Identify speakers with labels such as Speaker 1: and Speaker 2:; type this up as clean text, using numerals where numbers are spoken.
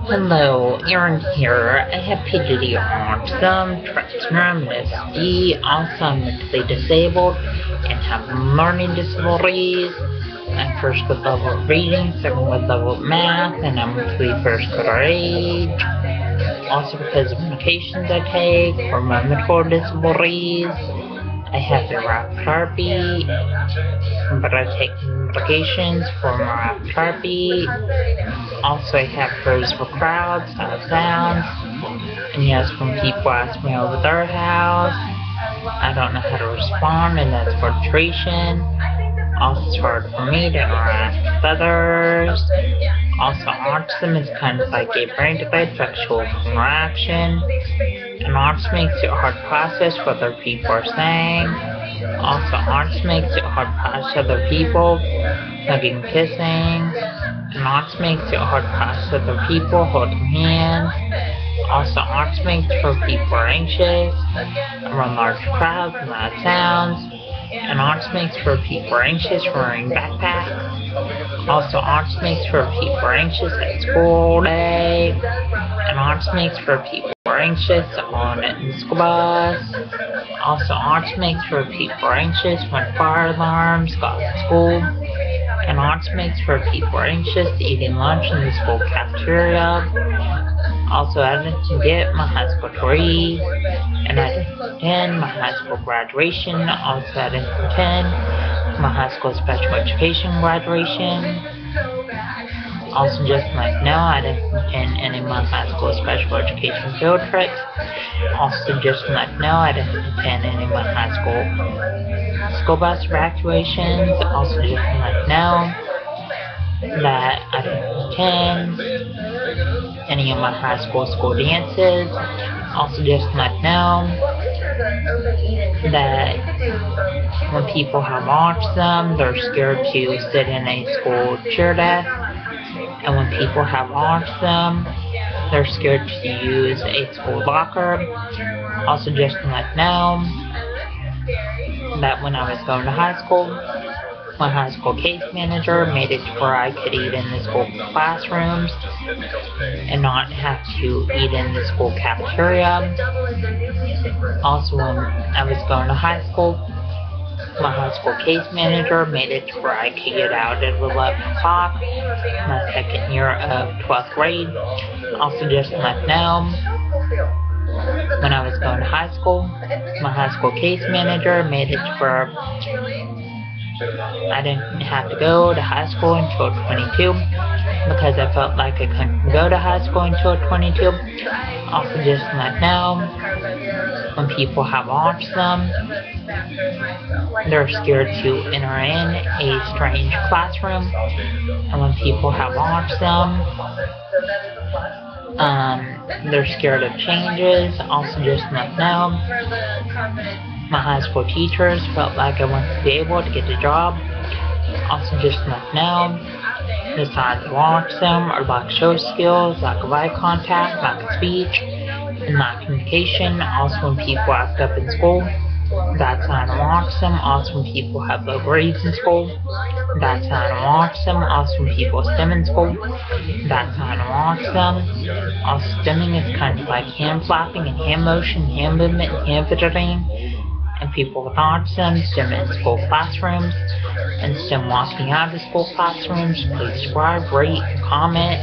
Speaker 1: Hello, Aaron here. I have PGD Autism, Spectrum, SD. Also, I'm mentally disabled and have learning disabilities. I'm first with level of reading, second with level of math, and I'm mentally first quarter age. Also, because of medications I take for my mental disabilities, I have therapy, but I take medications for my therapy. Also, I have prayers for crowds, sounds, and yes, when people ask me over their house, I don't know how to respond, and that's frustration. Also, it's hard for me to interact with others. Also, autism is kind of like a brain delayed sexual interaction, and autism makes it hard to process what other people are saying. Also, autism makes it hard to process other people, hugging, kissing. And autism makes it hard to process other people, holding hands. Also, autism makes for people are anxious, around large crowds and loud sounds. And autism makes for people are anxious wearing backpacks. Also, autism makes for people are anxious at school day. And autism makes for people are anxious on the school bus. Also, autism makes for people are anxious when fire alarms go off at school. And autism makes for people are anxious eating lunch in the school cafeteria. Also, I didn't get my high school degree, and I didn't attend my high school graduation. Also, I didn't attend my high school special education graduation. Also, just like now, I didn't attend any of my high school special education field trips. Also, just like now, I didn't attend any of my high school bus evacuations. Also, just like now, that I didn't attend any of my high school dances. Also, just like now, that when people have autism, they're scared to sit in a school chair desk. And when people have autism, they're scared to use a school locker. Also, just like now, that when I was going to high school, my high school case manager made it to where I could eat in the school classrooms and not have to eat in the school cafeteria. Also, when I was going to high school, my high school case manager made it to where I could get out at 11 o'clock, my second year of 12th grade. Also, just like now, when I was going to high school, my high school case manager made it to where I didn't have to go to high school until 22 because I felt like I couldn't go to high school until 22. Also, just like now, when people have autism, they're scared to enter in a strange classroom. And when people have autism, they're scared of changes. Also, just like now, my high school teachers felt like I wasn't be able to get a job. Also, just like now, the signs of autism are lack of social skills, lack of eye contact, lack of speech, and lack of communication. Also, when people act up in school, that's a sign of autism. Also, when people have low grades in school, that's a sign of autism. Also, when people stim in school, that's a sign of autism. Also, stimming is kind of like hand flapping and hand motion, hand movement, and hand fidgeting. And people with autism stim in school classrooms and stim walking out of school classrooms. Please subscribe, rate, and comment.